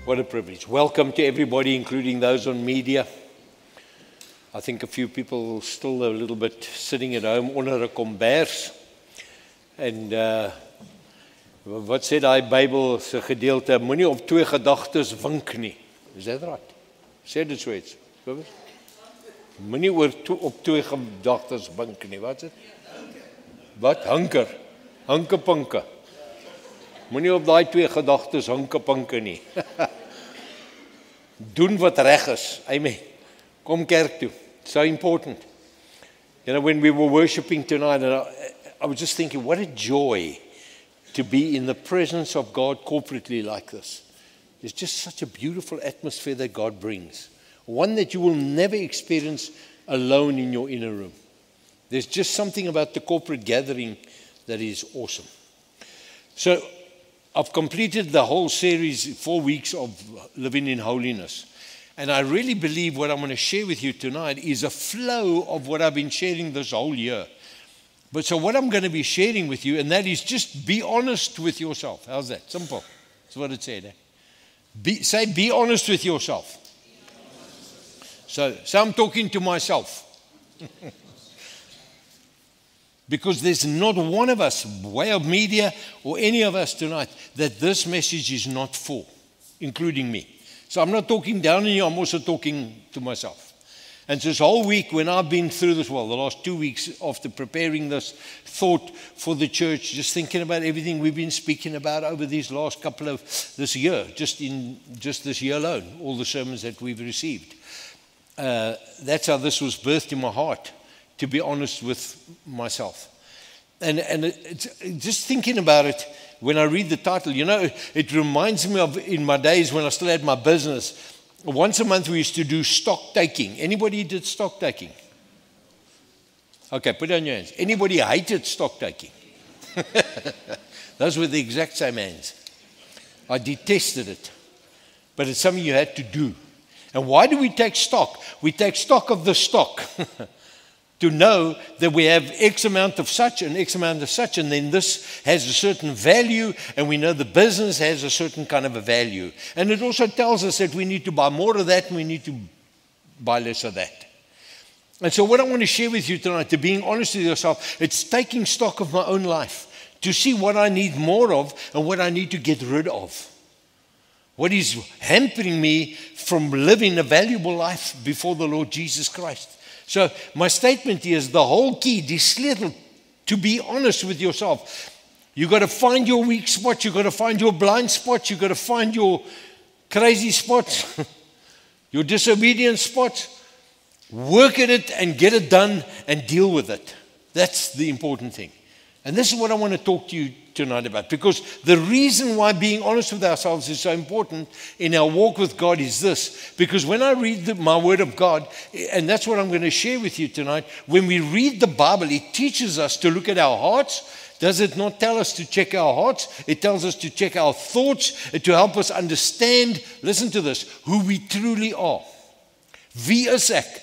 What a privilege. Welcome to everybody, including those on media. I think a few people still a little bit sitting at home onder 'n kombers. En wat sê daai Bybel se gedeelte, moenie op twee gedagtes wink nie. Is dit reg? Sê dit so iets. Moenie op twee gedagtes wink nie. Wat is dit? Wat? Hanker. Hankepinke. Moenie op daai twee gedagtes hankepinke nie. Doen wat reg is. Amen. Kom kerk toe. So important. You know, when we were worshiping tonight, and I was just thinking, what a joy to be in the presence of God corporately like this. It's just such a beautiful atmosphere that God brings. One that you will never experience alone in your inner room. There's just something about the corporate gathering that is awesome. So, I've completed the whole series, 4 weeks of living in holiness. And I really believe what I'm going to share with you tonight is a flow of what I've been sharing this whole year. But so what I'm going to be sharing with you, and that is just be honest with yourself. How's that? Simple. That's what it said. Eh? Be honest with yourself. So I'm talking to myself. Because there's not one of us, way of media, or any of us tonight, that this message is not for, including me. So I'm not talking down on you, I'm also talking to myself. And so this whole week, when I've been through this, well, the last 2 weeks after preparing this thought for the church, just thinking about everything we've been speaking about over these last couple of, this year, just this year alone, all the sermons that we've received. That's how this was birthed in my heart, to be honest with myself. And it's, just thinking about it, when I read the title, you know, it reminds me of in my days when I still had my business. Once a month we used to do stock taking. Anybody did stock taking? Okay, put down your hands. Anybody hated stock taking? Those were the exact same hands. I detested it. But it's something you had to do. And why do we take stock? We take stock of the stock. To know that we have X amount of such and X amount of such, and then this has a certain value, and we know the business has a certain kind of a value. And it also tells us that we need to buy more of that and we need to buy less of that. And so what I want to share with you tonight, to being honest with yourself, it's taking stock of my own life, to see what I need more of and what I need to get rid of. What is hampering me from living a valuable life before the Lord Jesus Christ. So my statement is the whole key, this little, to be honest with yourself. You've got to find your weak spots. You've got to find your blind spots. You've got to find your crazy spots, your disobedient spots. Work at it and get it done and deal with it. That's the important thing. And this is what I want to talk to you tonight about. Because the reason why being honest with ourselves is so important in our walk with God is this. Because when I read my Word of God, and that's what I'm going to share with you tonight, when we read the Bible, it teaches us to look at our hearts. Does it not tell us to check our hearts? It tells us to check our thoughts, to help us understand, listen to this, who we truly are. Wie is ek?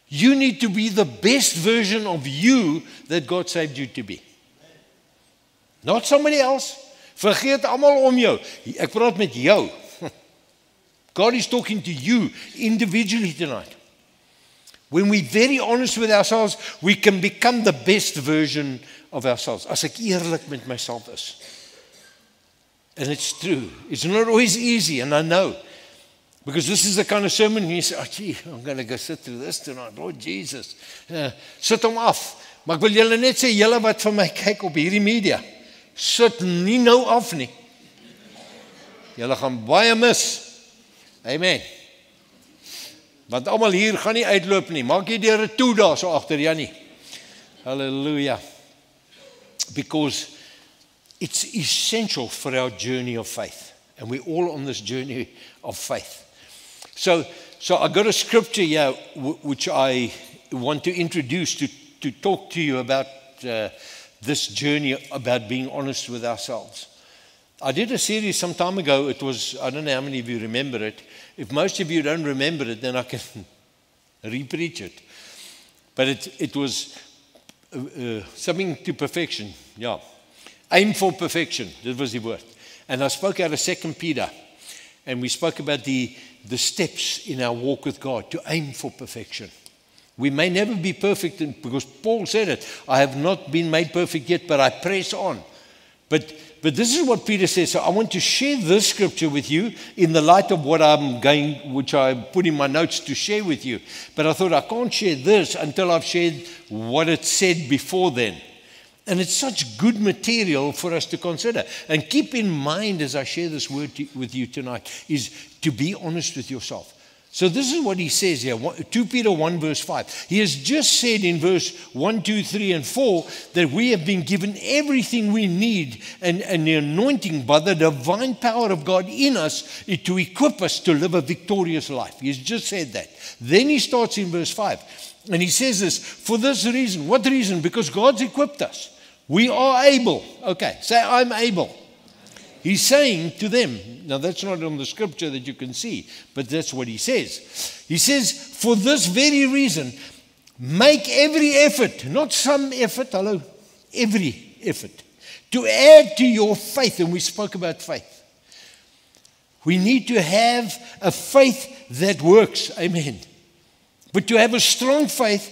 You need to be the best version of you that God saved you to be. Not somebody else. Vergeet almal om jou. Ek praat met jou. God is talking to you individually tonight. When we're very honest with ourselves, we can become the best version of ourselves. As ek eerlik met myself is. And it's true. It's not always easy, and I know. Because this is the kind of sermon you say, oh gee, I'm going to go sit through this tonight. Lord Jesus. Sit hom af. Maar ek wil julle net sê, julle wat van my kyk op hierdie media, sit nie nou af nie. Julle gaan baie mis. Amen. Want almal hier gaan nie uitloop nie. Maak jy deur 'n toe daar so agter Jannie. Hallelujah. Because it's essential for our journey of faith. And we're all on this journey of faith. So I got a scripture here which I want to introduce to talk to you about this journey about being honest with ourselves. I did a series some time ago. It was, I don't know how many of you remember it. If most of you don't remember it, then I can re-preach it. But it was something to perfection. Yeah. Aim for perfection. That was the word. And I spoke out of 2 Peter. And we spoke about the steps in our walk with God to aim for perfection. We may never be perfect, because Paul said it. I have not been made perfect yet, but I press on. But this is what Peter says. So I want to share this scripture with you in the light of which I put in my notes to share with you. But I thought I can't share this until I've shared what it said before then. And it's such good material for us to consider. And keep in mind as I share this word with you tonight is to be honest with yourself. So this is what he says here, 2 Peter 1 verse 5. He has just said in verse 1, 2, 3, and 4 that we have been given everything we need and the anointing by the divine power of God in us to equip us to live a victorious life. He's just said that. Then he starts in verse 5 and he says this, for this reason. What reason? Because God's equipped us. We are able. Okay, say I'm able. He's saying to them, now that's not on the scripture that you can see, but that's what he says. He says, for this very reason, make every effort, not some effort, every effort, to add to your faith. And we spoke about faith. We need to have a faith that works. Amen. But to have a strong faith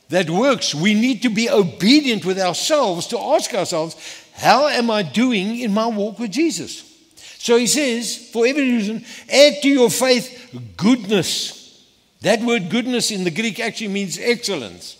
that works, we need to be obedient with ourselves to ask ourselves, how am I doing in my walk with Jesus? So he says, for every reason, add to your faith goodness. That word goodness in the Greek actually means excellence.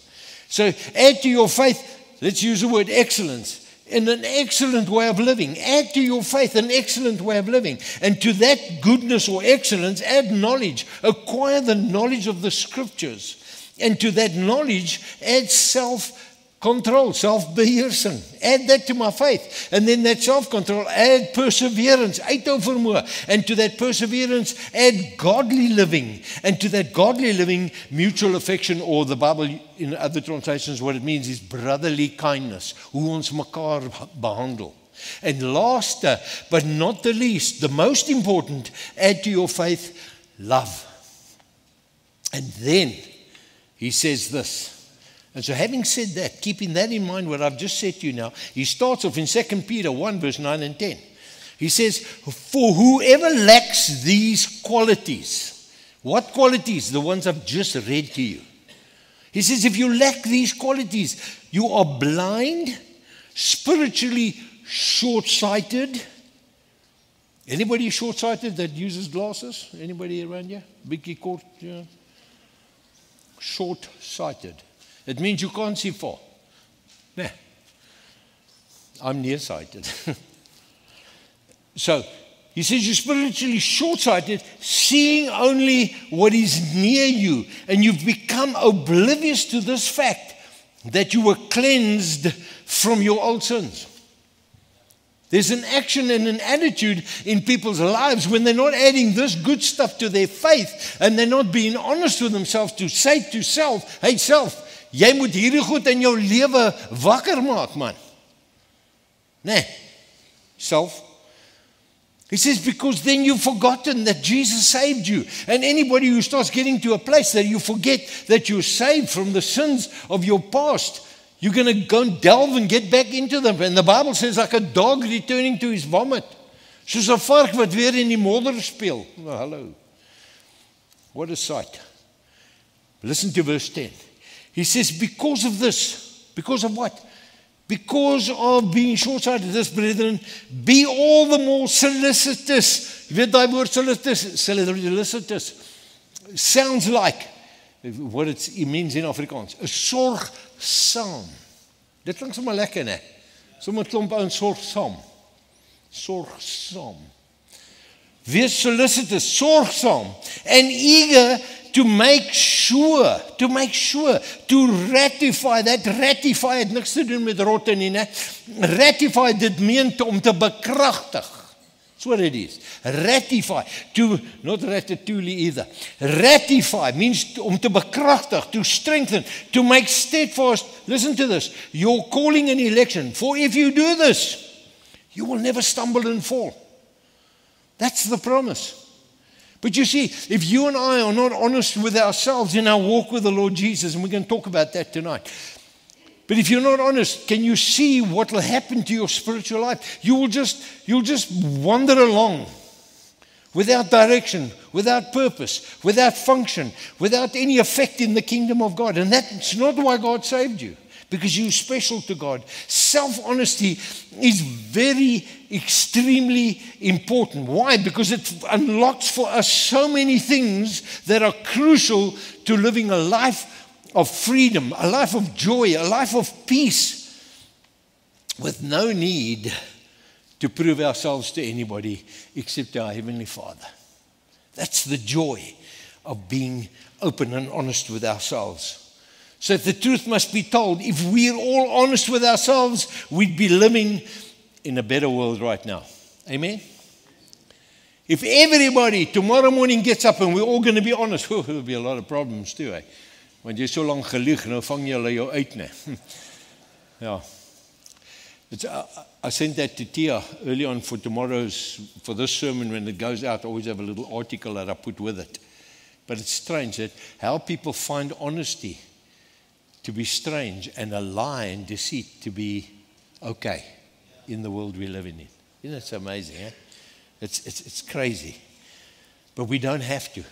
So add to your faith, let's use the word excellence, in an excellent way of living. Add to your faith an excellent way of living. And to that goodness or excellence, add knowledge. Acquire the knowledge of the scriptures. And to that knowledge, add self-control, self-beheersing. Add that to my faith. And then that self-control, add perseverance, uithou vermoë. And to that perseverance, add godly living. And to that godly living, mutual affection, or the Bible in other translations, what it means is brotherly kindness. Hoe ons mekaar behandel. And last, but not the least, the most important, add to your faith love. And then he says this. And so having said that, keeping that in mind, what I've just said to you now, he starts off in 2 Peter 1, verse 9 and 10. He says, for whoever lacks these qualities, what qualities? The ones I've just read to you. He says, if you lack these qualities, you are blind, spiritually short-sighted. Anybody short-sighted that uses glasses? Anybody around here? Biggie court, yeah. Short-sighted. It means you can't see far. Nah. I'm nearsighted. So, he says you're spiritually short-sighted, seeing only what is near you. And you've become oblivious to this fact that you were cleansed from your old sins. There's an action and an attitude in people's lives when they're not adding this good stuff to their faith and they're not being honest with themselves to say to self, hey self, jy moet hierdie goed in jou lewe wakker maak, man. Nee, self. He says, because then you've forgotten that Jesus saved you. And anybody who starts getting to a place that you forget that you're saved from the sins of your past, you're going to go and delve and get back into them. And the Bible says, like a dog returning to his vomit. Soos 'n vark wat weer in die modder speel. Oh, hello. What a sight. Listen to verse 10. He says, because of this, because of what? Because of being short-sighted, this, brethren, be all the more solicitous. You weet daai woord solicitous sounds like what it means in Afrikaans. 'n sorgsaam. Dit klink sommer lekker, né? Sommer klomp ouens sorgsaam. Sorgsaam. Wees solicitous, sorgsaam, and eager to make sure, to ratify, that ratify het niks te doen met rotte nie, ne? Ratify, dit meen om te bekragtig. That's what it is. Ratify, not ratatouille either. Ratify means om te bekragtig, to strengthen, to make steadfast. Listen to this. Your calling and election. For if you do this, you will never stumble and fall. That's the promise. But you see, if you and I are not honest with ourselves in our walk with the Lord Jesus, and we're going to talk about that tonight, but if you're not honest, can you see what will happen to your spiritual life? You'll just wander along without direction, without purpose, without function, without any effect in the kingdom of God. And that's not why God saved you, because you're special to God. Self-honesty is very, extremely important. Why? Because it unlocks for us so many things that are crucial to living a life of freedom, a life of joy, a life of peace, with no need to prove ourselves to anybody except our Heavenly Father. That's the joy of being open and honest with ourselves. So if the truth must be told, if we're all honest with ourselves, we'd be living in a better world right now. Amen? If everybody tomorrow morning gets up and we're all going to be honest, there'll be a lot of problems too. Want jy so lang gelieg, nou vang jy hulle jou uit, ne? Ja. I sent that to Tia early on for this sermon when it goes out. I always have a little article that I put with it. But it's strange that how people find honesty to be strange and a lie and deceit to be okay in the world we're living in. Isn't that amazing, eh? It's crazy. But we don't have to.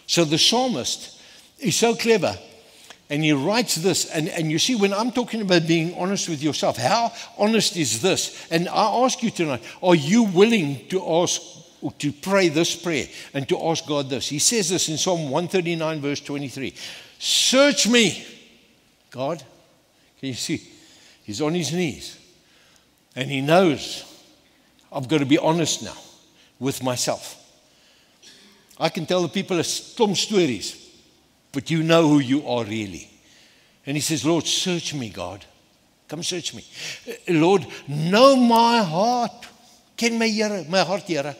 So the psalmist is so clever. And he writes this, and you see, when I'm talking about being honest with yourself, how honest is this? And I ask you tonight, are you willing to pray this prayer and to ask God this? He says this in Psalm 139, verse 23. Search me, God. Can you see? He's on his knees. And he knows I've got to be honest now with myself. I can tell the people a stom stories, but you know who you are really. And he says, Lord, search me, God. Come search me. Lord, know my heart. Ken my Here, my heart, Here.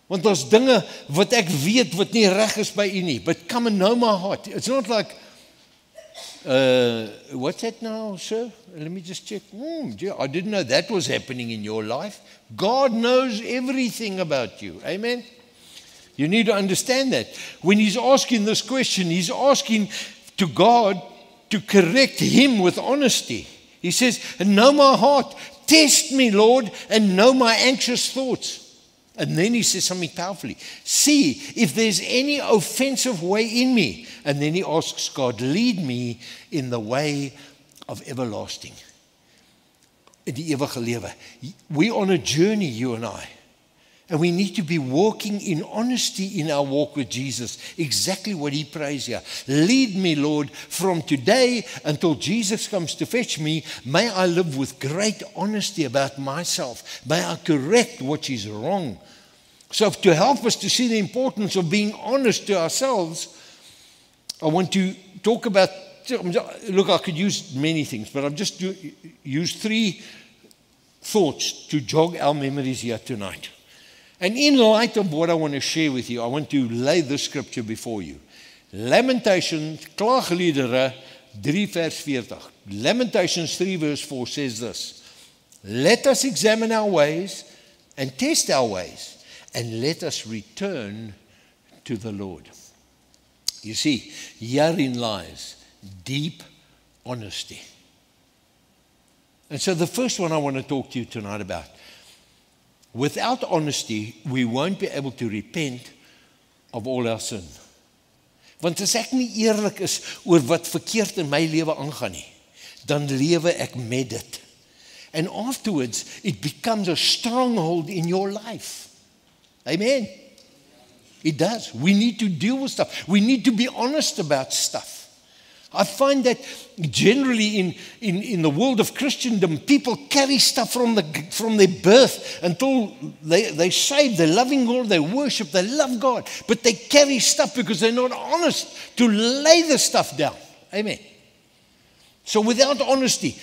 Want daar's dinge wat ek weet wat nie reg is by u nie. But come and know my heart. It's not like, what's that now, sir? Let me just check. I didn't know that was happening in your life. God knows everything about you. Amen? You need to understand that. When he's asking this question, he's asking to God to correct him with honesty. He says, know my heart. Test me, Lord, and know my anxious thoughts. And then he says something powerfully. See if there's any offensive way in me. And then he asks God, lead me in the way of everlasting. In die ewige lewe. We're on a journey, you and I. And we need to be walking in honesty in our walk with Jesus. Exactly what he prays here. Lead me, Lord, from today until Jesus comes to fetch me. May I live with great honesty about myself. May I correct what is wrong. So to help us to see the importance of being honest to ourselves, I want to talk about, look, I could use many things, but I've just used 3 thoughts to jog our memories here tonight. And in light of what I want to share with you, I want to lay this scripture before you. Lamentations, Klaagliedere 3 vers 40. Lamentations 3 verse 4 says this. Let us examine our ways and test our ways, and let us return to the Lord. You see, herein lies deep honesty. And so the first one I want to talk to you tonight about. Without honesty, we won't be able to repent of all our sin. Want as ek nie eerlik is oor wat verkeerd in my lewe aangaan nie, dan lewe ek met dit. And afterwards, it becomes a stronghold in your life. Amen. It does. We need to deal with stuff. We need to be honest about stuff. I find that generally in the world of Christendom, people carry stuff from their birth until they're saved, they're loving God, they worship, they love God. But they carry stuff because they're not honest to lay the stuff down. Amen. So without honesty,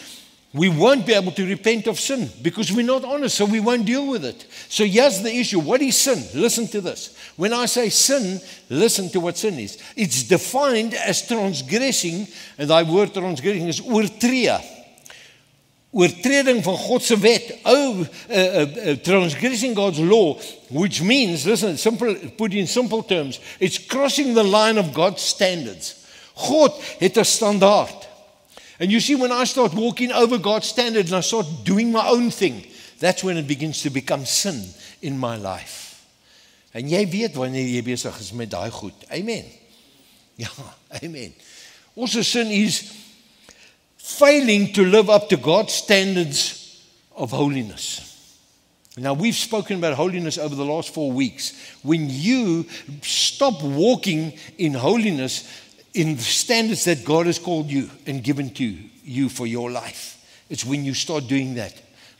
we won't be able to repent of sin because we're not honest, so we won't deal with it. So here's the issue. What is sin? Listen to this. When I say sin, listen to what sin is. It's defined as transgressing, and that word transgressing is oortree. Oortreding van God se wet. Transgressing God's law, which means, listen, put in simple terms, it's crossing the line of God's standards. God het 'n standaard. And you see, when I start walking over God's standard and I start doing my own thing, that's when it begins to become sin in my life. En jy weet wanneer jy besig is met daai goed. Amen. Ja, amen. Also sin is failing to live up to God's standards of holiness. Now, we've spoken about holiness over the last 4 weeks. When you stop walking in holiness, in the standards that God has called you and given to you for your life, it's when you start doing that,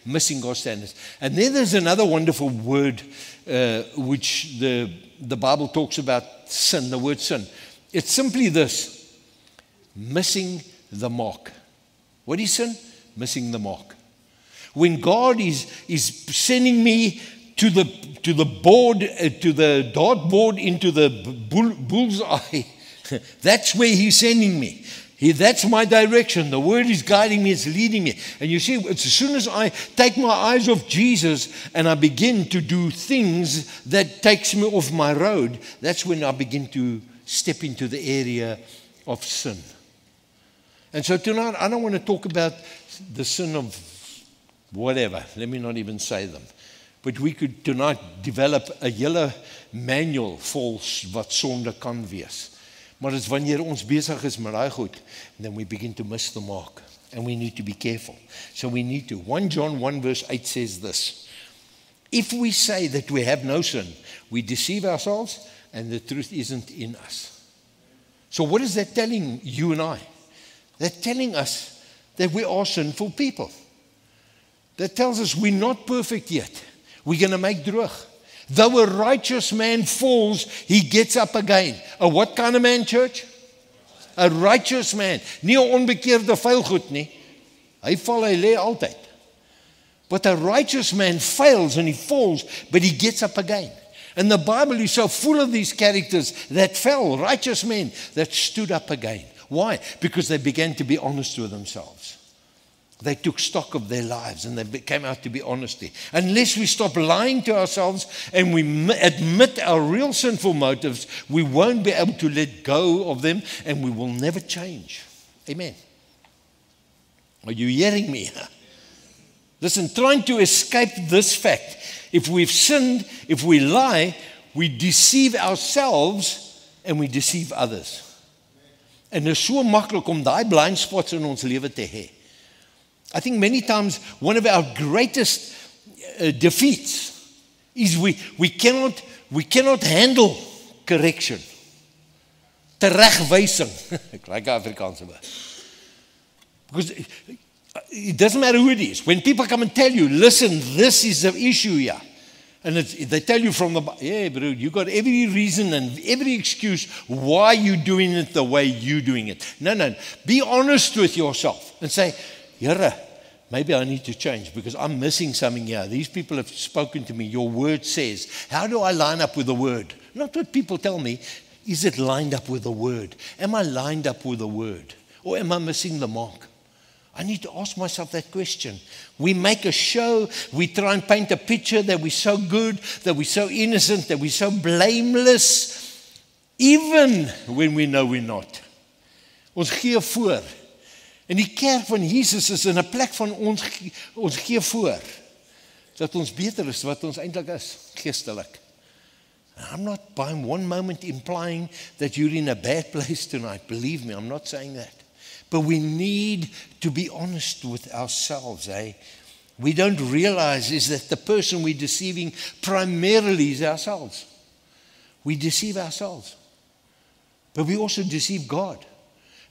missing God's standards. And then there's another wonderful word which the Bible talks about sin, the word sin. It's simply this: missing the mark. What is sin? Missing the mark. When God is sending me to the board, to the dartboard, into the bullseye, that's where He's sending me. That's my direction. The Word is guiding me, it's leading me. And you see, it's as soon as I take my eyes off Jesus and I begin to do things that takes me off my road, that's when I begin to step into the area of sin. And so tonight, I don't want to talk about the sin of whatever. Let me not even say them. But we could tonight develop a hele manual vol wat sonde kan wees. Maar dis wanneer ons besig is met daai goed, then we begin to miss the mark. And we need to be careful. So we need to. 1 John 1 verse 8 says this: if we say that we have no sin, we deceive ourselves and the truth isn't in us. So what is that telling you and I? That's telling us that we are sinful people. That tells us we're not perfect yet. We're going to make droog. Though a righteous man falls, he gets up again. A what kind of man, church? A righteous man. Nie 'n onbekeerde vuilgoed nie. Hy val, hy lê altyd. But a righteous man fails and he falls, but he gets up again. And the Bible is so full of these characters that fell, righteous men that stood up again. Why? Because they began to be honest with themselves. They took stock of their lives and they came out to be honesty. Unless we stop lying to ourselves and we admit our real sinful motives, we won't be able to let go of them and we will never change. Amen. Are you hearing me? Listen, trying to escape this fact. If we've sinned, if we lie, we deceive ourselves and we deceive others. En dit is so maklik om daai blind spots in ons lewe te hê. I think many times one of our greatest defeats is we cannot handle correction. Teregwysing. Ek like Afrikaanse word. Because it doesn't matter who it is. When people come and tell you, listen, this is the issue here. And they tell you from the, yeah, bro, you got every reason and every excuse why you're doing it the way you're doing it. No. Be honest with yourself and say, Here, maybe I need to change because I'm missing something here. These people have spoken to me. Your word says, how do I line up with the word? Not what people tell me. Is it lined up with the word? Am I lined up with the word? Or am I missing the mark? I need to ask myself that question. We make a show, we try and paint a picture that we're so good, that we're so innocent, that we're so blameless, even when we know we're not. Ons gee voor. En die kerk van Jesus is in 'n plek van ons gee voor dat ons beter is wat ons eintlik is, geestelik. I'm not by one moment implying that you're in a bad place tonight. Believe me, I'm not saying that. But we need to be honest with ourselves. We don't realize is that the person we're deceiving primarily is ourselves. We deceive ourselves. But we also deceive God.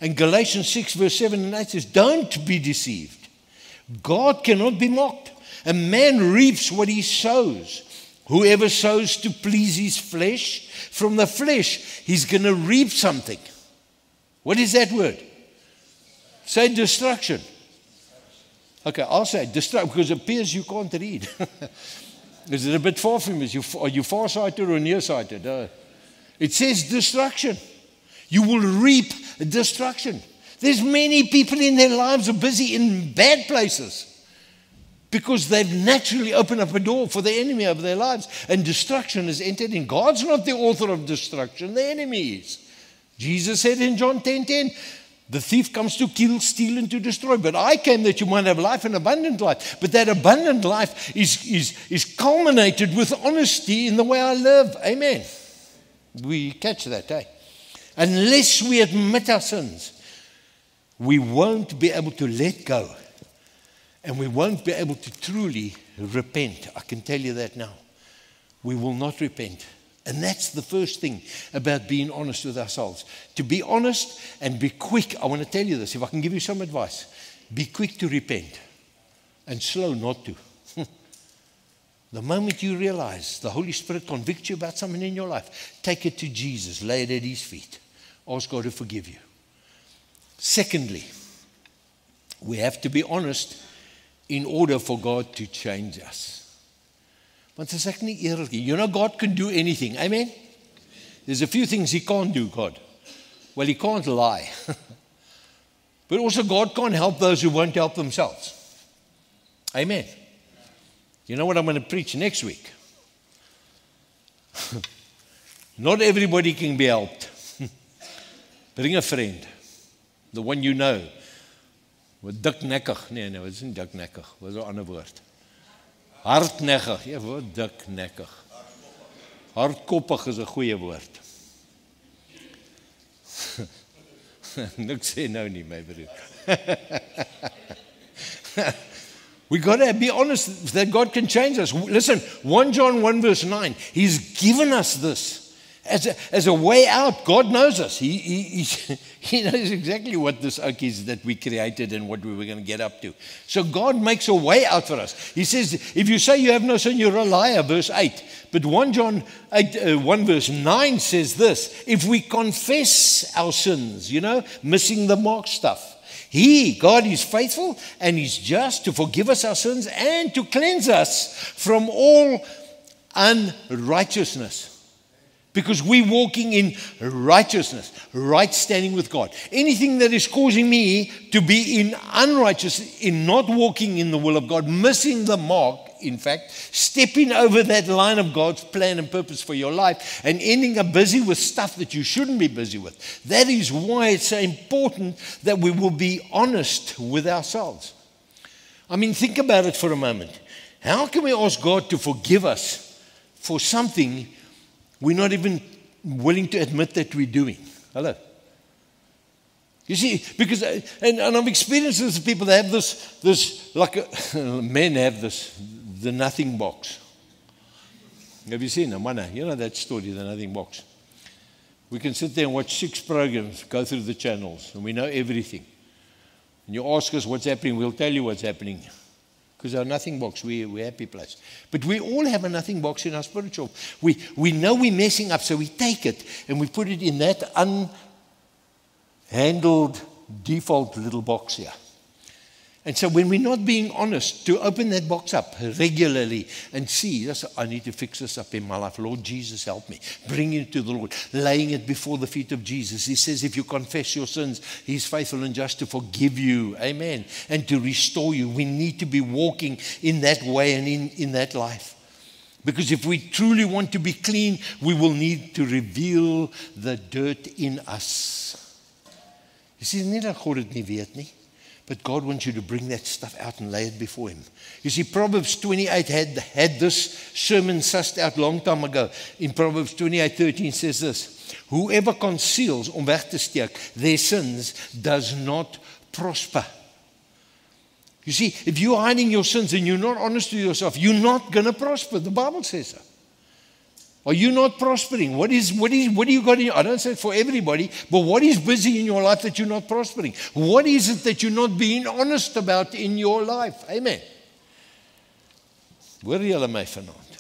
And Galatians 6 verse 7 and 8 says, don't be deceived. God cannot be mocked. A man reaps what he sows. Whoever sows to please his flesh, from the flesh, he's going to reap something. What is that word? Say destruction. Okay, I'll say destruction because it appears you can't read. Is it a bit far from you? Are you farsighted or nearsighted? It says destruction. You will reap destruction. There's many people in their lives are busy in bad places because they've naturally opened up a door for the enemy of their lives, and destruction has entered in. God's not the author of destruction, the enemy is. Jesus said in John 10:10, The thief comes to kill, steal, and to destroy. But I came that you might have life and abundant life. But that abundant life is culminated with honesty in the way I live. Amen. We catch that, eh? Unless we admit our sins, we won't be able to let go. And we won't be able to truly repent. I can tell you that now. We will not repent. And that's the first thing about being honest with ourselves. To be honest and be quick. I want to tell you this, if I can give you some advice. Be quick to repent and slow not to. The moment you realize the Holy Spirit convicts you about something in your life, take it to Jesus, lay it at His feet. Ask God to forgive you. Secondly, we have to be honest in order for God to change us. Want as ek nie eerlik, you know God can do anything, amen? There's a few things He can't do, God. Well, He can't lie. But also God can't help those who won't help themselves. Amen. You know what I'm going to preach next week? Not everybody can be helped. Bring a friend, the one you know. Wat diknekkig. Nee, wat is nie diknekkig. Wat is 'n ander woord? Hardnekkig. Ja, wat diknekkig. Hardkoppig is 'n goeie woord. Niks sê nou nie, my broer. We got to be honest that God can change us. Listen, 1 John 1 verse 9, He's given us this as a way out. God knows us. He knows exactly what this oak is that we created and what we were going to get up to. So God makes a way out for us. He says, if you say you have no sin, you're a liar, verse 8. But 1 John 1 verse 9 says this, if we confess our sins, missing the mark stuff, God is faithful and He's just to forgive us our sins and to cleanse us from all unrighteousness. Because we're walking in righteousness, right standing with God. Anything that is causing me to be in unrighteousness, in not walking in the will of God, missing the mark, in fact, stepping over that line of God's plan and purpose for your life and ending up busy with stuff that you shouldn't be busy with. That is why it's so important that we will be honest with ourselves. I mean, think about it for a moment. How can we ask God to forgive us for something we're not even willing to admit that we're doing? Hello? You see, because, and I've experienced this, people that have this like men have this, the nothing box. Have you seen them? You know that story, the nothing box. We can sit there and watch 6 programs, go through the channels, and we know everything. And you ask us what's happening, we'll tell you what's happening. Because our nothing box, we're a happy place. But we all have a nothing box in our spiritual. We know we're messing up, so we take it and we put it in that unhandled default little box here. And so when we're not being honest, to open that box up regularly and see, I need to fix this up in my life. Lord Jesus, help me. Bring it to the Lord. Laying it before the feet of Jesus. He says if you confess your sins, He's faithful and just to forgive you. Amen. And to restore you. We need to be walking in that way and in that life. Because if we truly want to be clean, we will need to reveal the dirt in us. You see, nie dat God dit nie weet nie. But God wants you to bring that stuff out and lay it before Him. You see, Proverbs 28 had this sermon sussed out long time ago. In Proverbs 28:13 says this, whoever conceals, om weg te steek, their sins does not prosper. You see, if you're hiding your sins and you're not honest with yourself, you're not going to prosper. The Bible says so. Are you not prospering? What do you got in? I don't say it for everybody, but what is busy in your life that you're not prospering? What is it that you're not being honest about in your life? Amen. Hoor julle my vanaand?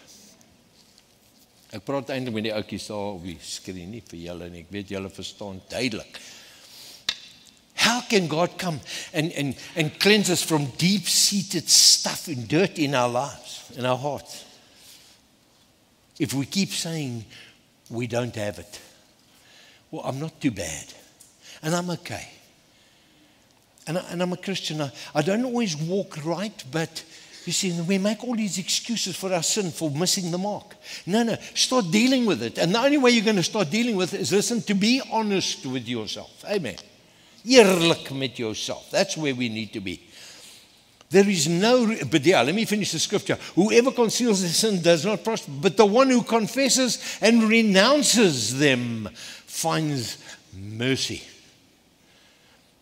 Ek praat eintlik met die ouetjies daar op die skerm nie vir julle nie. Ek weet julle verstaan duidelik. How can God come and cleanse us from deep-seated stuff and dirt in our lives, in our hearts? If we keep saying we don't have it. Well, I'm not too bad. And I'm okay. And I'm a Christian. I don't always walk right, but you see, we make all these excuses for our sin, for missing the mark. No. Start dealing with it. And the only way you're going to start dealing with it is, listen, to be honest with yourself. Amen. Eerlik met jouself. That's where we need to be. There is no, but yeah, let me finish the scripture. Whoever conceals their sin does not prosper, but the one who confesses and renounces them finds mercy.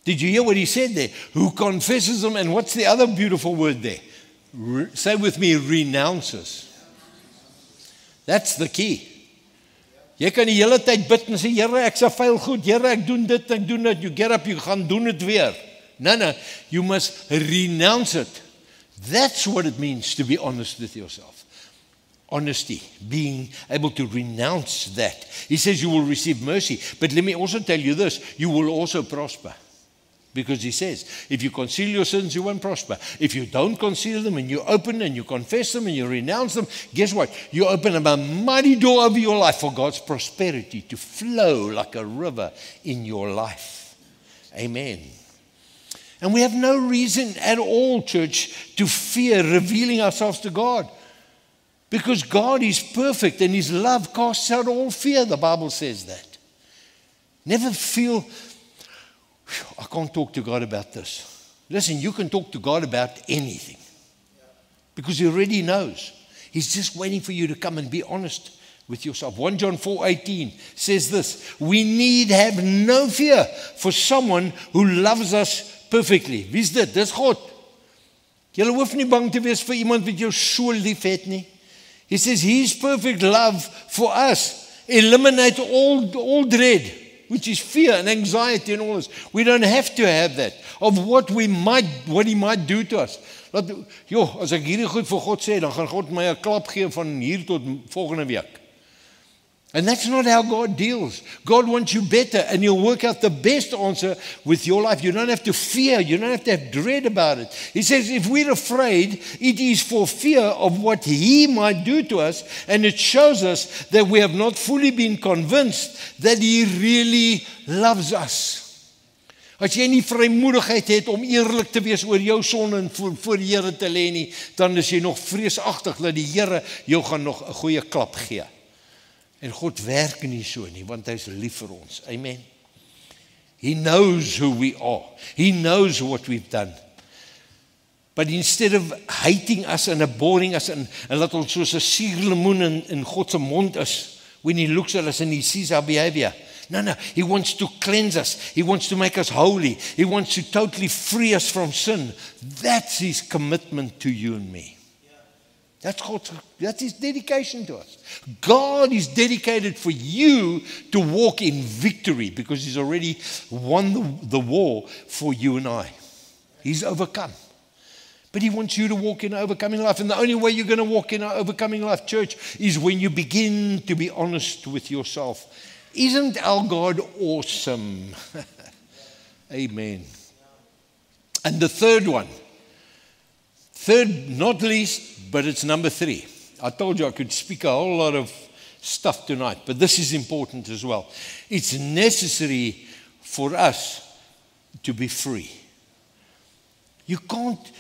Did you hear what he said there? Who confesses them, and what's the other beautiful word there? Say with me, renounces. That's the key. Jy kan die hele tyd bid en sê, Here, ek se vuil goed, Here, ek doen dit, ek doen dit. You get up, you gaan doen dit weer. No, you must renounce it. That's what it means to be honest with yourself. Honesty, being able to renounce that. He says you will receive mercy. But let me also tell you this, you will also prosper. Because he says, if you conceal your sins, you won't prosper. If you don't conceal them and you open and you confess them and you renounce them, guess what? You open up a mighty door over your life for God's prosperity to flow like a river in your life. Amen. And we have no reason at all, church, to fear revealing ourselves to God. Because God is perfect and His love casts out all fear, the Bible says that. Never feel, I can't talk to God about this. Listen, you can talk to God about anything. Because He already knows. He's just waiting for you to come and be honest with yourself. 1 John 4:18 says this, we need have no fear for someone who loves us perfectly. Wie is dit? Dis God. Jy hoef nie bang te wees vir iemand wat jou so lief het nie. He says His perfect love for us eliminate all dread, which is fear and anxiety and all this. We don't have to have that of what He might do to us. As ek hierdie goed vir God sê, dan gaan God my 'n klap gee van hier tot volgende week. And that's not how God deals. God wants you better, and He'll work out the best answer with your life. You don't have to fear. You don't have to have dread about it. He says if we're afraid, it is for fear of what He might do to us, and it shows us that we have not fully been convinced that He really loves us. As jy nie vrymoedigheid het om eerlik te wees oor jou sonde en voor die Here te lê nie, dan is jy nog vreesagtig dat die Here jou gaan nog 'n goeie klap gee. En God werk nie so nie, want hy is lief vir ons. Amen. He knows who we are. He knows what we've done. But instead of hating us and abhorring us and laat ons soos 'n suurlemoen in God se mond is, when He looks at us and He sees our behavior. No, He wants to cleanse us. He wants to make us holy. He wants to totally free us from sin. That's His commitment to you and me. That's His dedication to us. God is dedicated for you to walk in victory because He's already won the war for you and I. He's overcome. But He wants you to walk in an overcoming life. And the only way you're going to walk in an overcoming life, church, is when you begin to be honest with yourself. Isn't our God awesome? Amen. And the third one, not least, but it's number 3. I told you I could speak a whole lot of stuff tonight, but this is important as well. It's necessary for us to be free. You can't,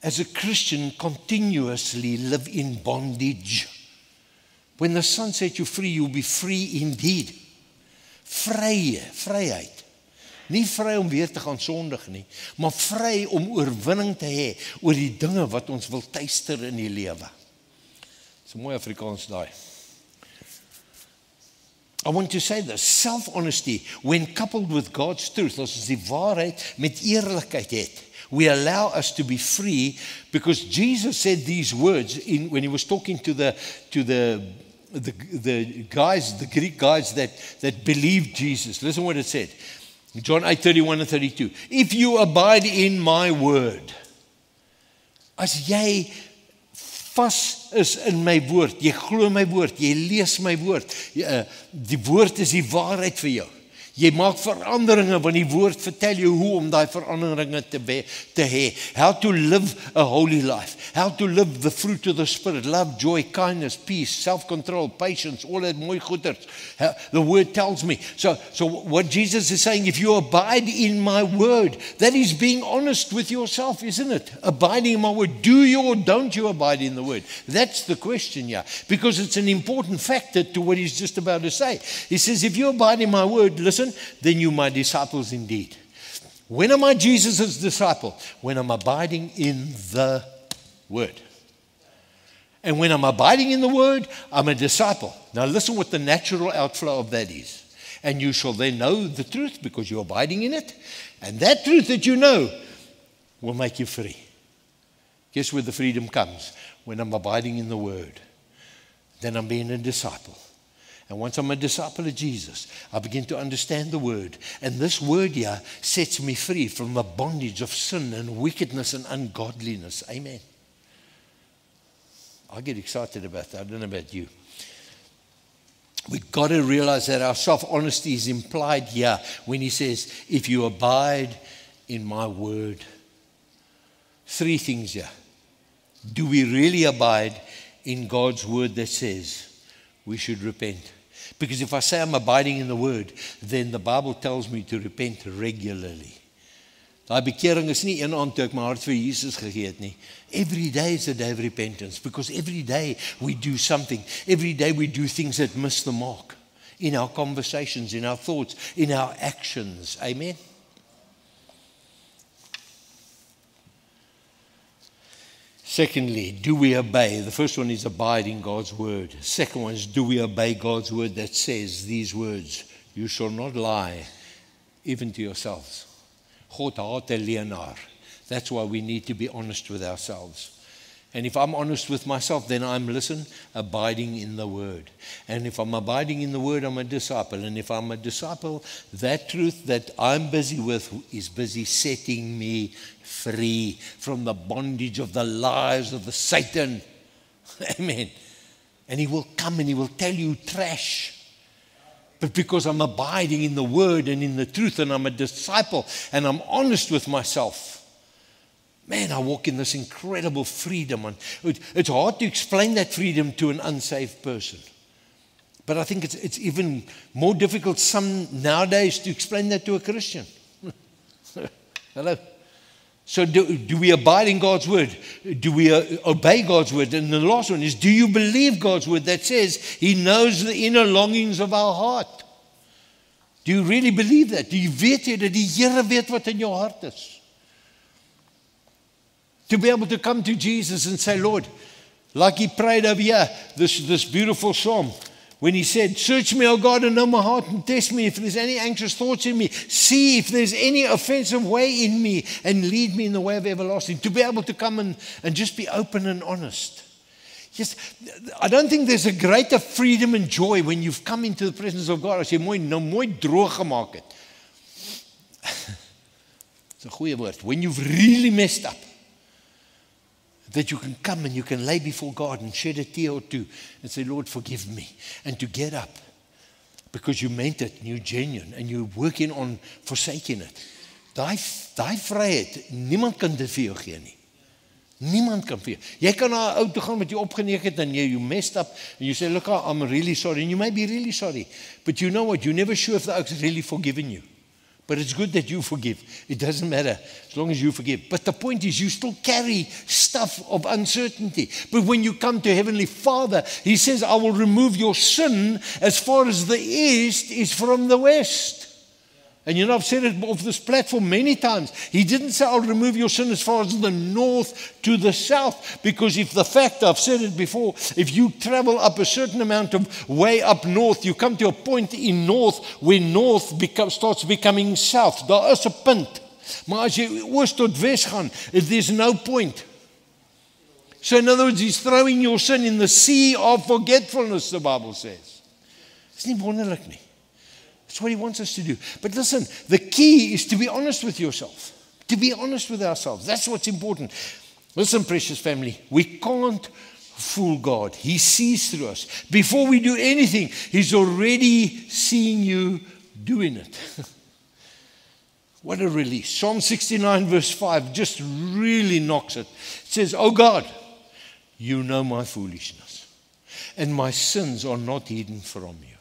as a Christian, continuously live in bondage. When the Son sets you free, you'll be free indeed. Vryheid. Nie vry om weer te gaan sondig nie, maar vry om oorwinning te hê oor die dinge wat ons wil tuister in die lewe. Dis 'n mooi Afrikaans daai. I want to say this, self-honesty, when coupled with God's truth, as ons die waarheid met eerlikheid het, we allow us to be free, because Jesus said these words when He was talking to the guys, the Greek guys that believed Jesus. Listen what it said. John 8:31 and 32. If you abide in my word. As jy vas is in my woord, jy glo my woord, jy lees my woord, die woord is die waarheid vir jou. Jy maak veranderinge want die woord vertel jou hoe om daai veranderinge te hê. How to live a holy life. How to live the fruit of the Spirit. Love, joy, kindness, peace, self-control, patience, all that mooi goeders. The word tells me. So what Jesus is saying, if you abide in my word, that is being honest with yourself, isn't it? Abiding in my word. Do you or don't you abide in the word? That's the question, yeah. Because it's an important factor to what He's just about to say. He says, if you abide in my word, listen, then you my disciples indeed. When am I Jesus' disciple? When I'm abiding in the Word. And when I'm abiding in the Word, I'm a disciple. Now listen what the natural outflow of that is. And you shall then know the truth because you're abiding in it. And that truth that you know will make you free. Guess where the freedom comes? When I'm abiding in the Word. Then I'm being a disciple. And once I'm a disciple of Jesus, I begin to understand the Word. And this Word here sets me free from the bondage of sin and wickedness and ungodliness. Amen. I get excited about that. I don't know about you. We've got to realize that our self-honesty is implied here when he says, if you abide in my word. 3 things here. Do we really abide in God's word that says we should repent? Because if I say I'm abiding in the word, then the Bible tells me to repent regularly. Daai bekering is nie een aand toe ek my hart vir Jesus gegee het nie. Every day is a day of repentance because every day we do something. Every day we do things that miss the mark in our conversations, in our thoughts, in our actions. Amen. Secondly, do we obey? The first one is abide in God's word. Second one is, do we obey God's word that says these words? You shall not lie, even to yourselves. God haat 'n leienaar. That's why we need to be honest with ourselves. And if I'm honest with myself, then I'm, abiding in the word. And if I'm abiding in the word, I'm a disciple. And if I'm a disciple, that truth that I'm busy with is busy setting me free from the bondage of the lies of the Satan. Amen. And he will come and he will tell you trash. But because I'm abiding in the word and in the truth and I'm a disciple and I'm honest with myself, man, I walk in this incredible freedom. And it's hard to explain that freedom to an unsaved person. But I think it's even more difficult nowadays to explain that to a Christian. Hello? So do we abide in God's word? Do we obey God's word? And the last one is, do you believe God's word that says he knows the inner longings of our heart? Do you really believe that? Do you weet jy dat die Here weet wat in jou hart is? To be able to come to Jesus and say, Lord, like he prayed over here, this beautiful psalm, when he said, search me, O God, and know my heart, and test me if there's any anxious thoughts in me. See if there's any offensive way in me, and lead me in the way of everlasting. To be able to come and just be open and honest. Yes, I don't think there's a greater freedom and joy when you've come into the presence of God as jy mooi droog gemaak het. It's a goeie woord. When you've really messed up, that you can come and you can lay before God and shed a tear or two and say, Lord, forgive me. And to get up because you meant it and you're genuine and you're working on forsaking it. Daai vryheid, niemand kan dit vir jou gee nie. Niemand kan vir jou. Jy kan na 'n ou toe gaan wat jy opgeneek het en you messed up and you say, look, I'm really sorry. And you may be really sorry. But you know what? You're never sure if the oak's really forgiven you. But it's good that you forgive. It doesn't matter as long as you forgive. But the point is you still carry stuff of uncertainty. But when you come to Heavenly Father, he says, I will remove your sin as far as the east is from the west. And you know, I've said it off this platform many times. He didn't say, I'll remove your sin as far as the north to the south. Because if the fact, I've said it before, if you travel up a certain amount of way up north, you come to a point in north where north starts becoming south. Daar is 'n punt. Maar as jy oos tot wes gaan, there's no point. So in other words, he's throwing your sin in the sea of forgetfulness, the Bible says. It's nie wonderlik nie. That's what he wants us to do. But listen, the key is to be honest with yourself. To be honest with ourselves. That's what's important. Listen, precious family, we can't fool God. He sees through us. Before we do anything, he's already seeing you doing it. What a release. Psalm 69 verse 5 just really knocks it. It says, oh God, you know my foolishness, and my sins are not hidden from you.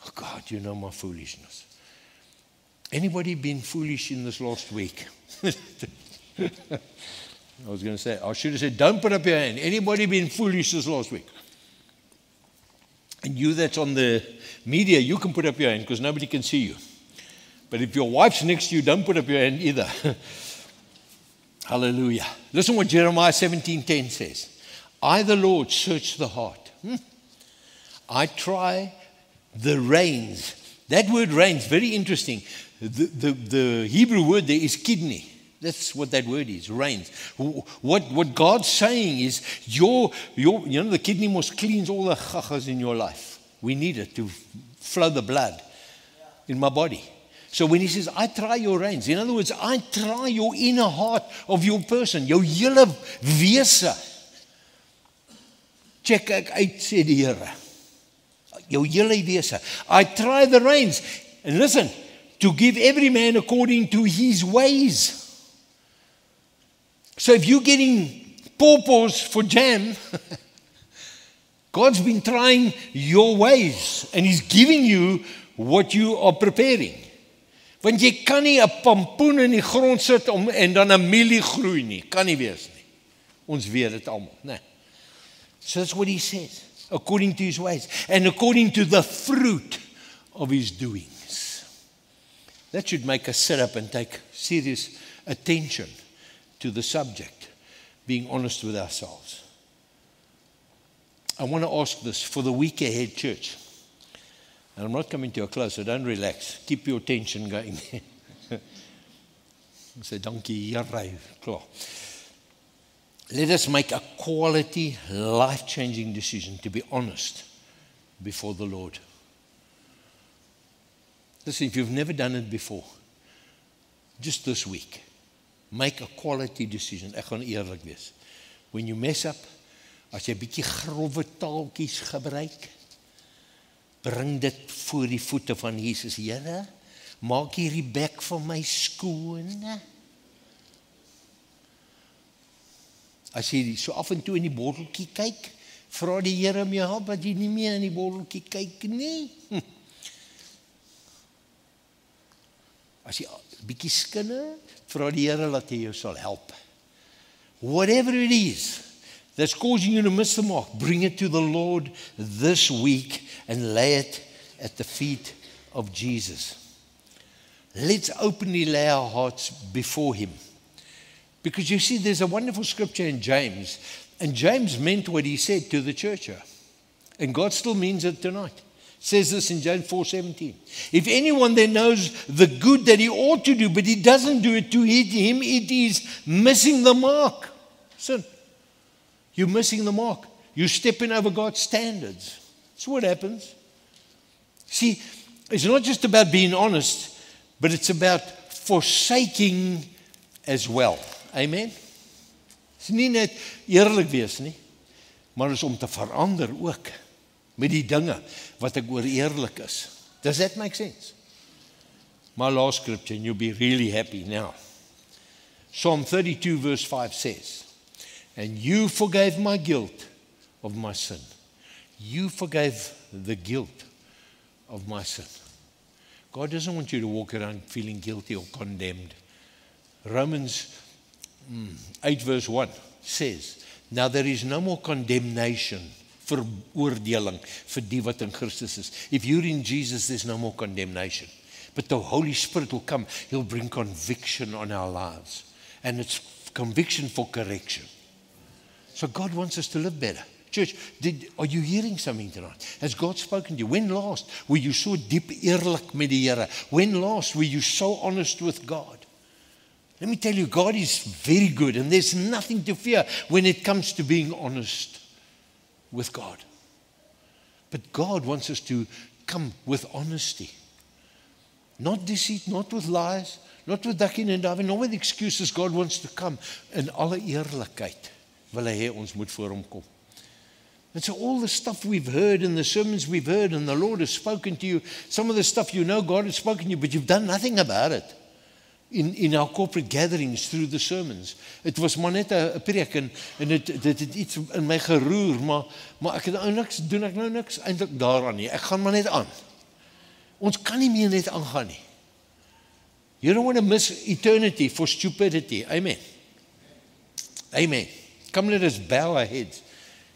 Oh God, you know my foolishness. Anybody been foolish in this last week? I was going to say, I should have said, don't put up your hand. Anybody been foolish this last week? And you that's on the media, you can put up your hand because nobody can see you. But if your wife's next to you, don't put up your hand either. Hallelujah. Listen what Jeremiah 17:10 says. I, the Lord, search the heart. I try the reins. That word reins, very interesting. The Hebrew word there is kidney. That's what that word is, reins. What God's saying is, the kidney must cleanse all the chachas in your life. We need it to flow the blood in my body. So when he says, I try your reins, in other words, I try your inner heart of your person, jou hele wese. Check ek uit, sê die Here. Jou hele wese. I try the reins. And listen, to give every man according to his ways. So if you're getting pawpaws for jam, God's been trying your ways. And he's giving you what you are preparing. Want jy kan nie 'n pampoen in die grond sit en dan 'n mielie groei nie. Kan nie wees nie. Ons weet dit almal, né? So that's what he says, according to his ways and according to the fruit of his doings. That should make us sit up and take serious attention to the subject, being honest with ourselves. I want to ask this for the week ahead, church. And I'm not coming to a close, so don't relax. Keep your attention going. Say, dankie, Here, klaar. Let us make a quality, life-changing decision to be honest before the Lord. Listen, if you've never done it before, just this week, make a quality decision. Ek gaan eerlik wees. When you mess up, as jy 'n bietjie grove taaltjies gebruik, bring dit voor die voete van Jesus. Here, maak hierdie bek van my skoon. As jy so af en toe in die botteltjie kyk, vra die Here om jou help dat jy nie meer in die botteltjie kyk nie. As jy 'n bietjie skinne, vra die Here dat hy jou sal help. Whatever it is that's causing you to miss the mark, bring it to the Lord this week and lay it at the feet of Jesus. Let's openly lay our hearts before him. Because you see, there's a wonderful scripture in James, and James meant what he said to the church here. And God still means it tonight. It says this in James 4:17. If anyone then knows the good that he ought to do, but he doesn't do it, to him it is missing the mark. Sin. You're missing the mark. You're stepping over God's standards. That's what happens. See, it's not just about being honest, but it's about forsaking as well. Amen? Dit is nie net eerlik wees nie, maar is om te verander ook met die dinge wat ek oor eerlik is. Does that make sense? My last scripture, and you'll be really happy now. Psalm 32 verse 5 says, and you forgave my guilt of my sin. You forgave the guilt of my sin. God doesn't want you to walk around feeling guilty or condemned. Romans 8 verse 1 says, now there is no more condemnation, veroordeling vir die wat in Christus is. If you're in Jesus, there's no more condemnation. But the Holy Spirit will come. He'll bring conviction on our lives. And it's conviction for correction. So God wants us to live better. Church, are you hearing something tonight? Has God spoken to you? When last were you so diep eerlik met die Here? When last were you so honest with God? Let me tell you, God is very good, and there's nothing to fear when it comes to being honest with God. But God wants us to come with honesty. Not deceit, not with lies, not with ducking and diving, not with excuses. God wants to come in alle eerlikheid. Wil hy hê ons moet voor hom kom. And so all the stuff we've heard and the sermons we've heard and the Lord has spoken to you, some of the stuff you know God has spoken to you, but you've done nothing about it. In our corporate gatherings through the sermons. Het was maar net 'n preek en dit het iets in my geroer, maar ek het nou niks, doen ek nou niks eintlik daaraan nie. Ek gaan maar net aan. Ons kan nie meer net aangaan nie. You don't want to miss eternity for stupidity. Amen. Amen. Come, let us bow our heads.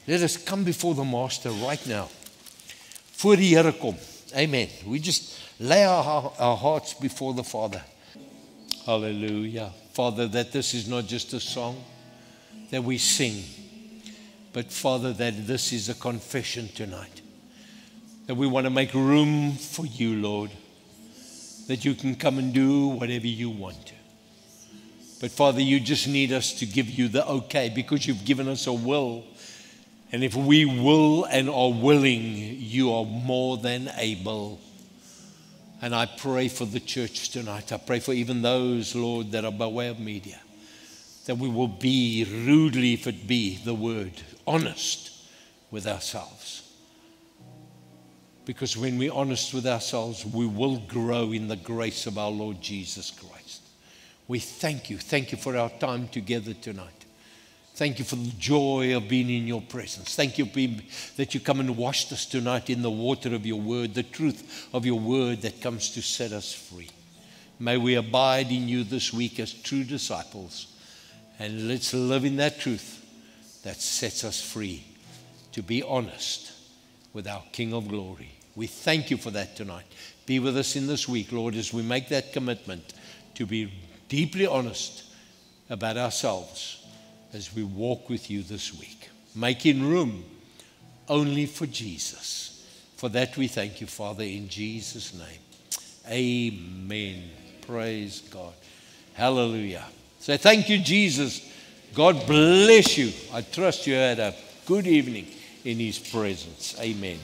Let us come before the Master right now. Voor die Here kom. Amen. We just lay our hearts before the Father. Hallelujah. Father, that this is not just a song that we sing, but Father, that this is a confession tonight. That we want to make room for you, Lord. That you can come and do whatever you want to. But Father, you just need us to give you the okay, because you've given us a will. And if we will and are willing, you are more than able. And I pray for the church tonight. I pray for even those, Lord, that are by way of media, that we will be rudely, if it be the word, honest with ourselves. Because when we're honest with ourselves, we will grow in the grace of our Lord Jesus Christ. We thank you. Thank you for our time together tonight. Thank you for the joy of being in your presence. Thank you that you come and washed us tonight in the water of your word, the truth of your word that comes to set us free. May we abide in you this week as true disciples. And let's live in that truth that sets us free to be honest with our King of glory. We thank you for that tonight. Be with us in this week, Lord, as we make that commitment to be deeply honest about ourselves as we walk with you this week. Making room only for Jesus. For that we thank you, Father, in Jesus' name. Amen. Praise God. Hallelujah. So thank you, Jesus. God bless you. I trust you had a good evening in his presence. Amen.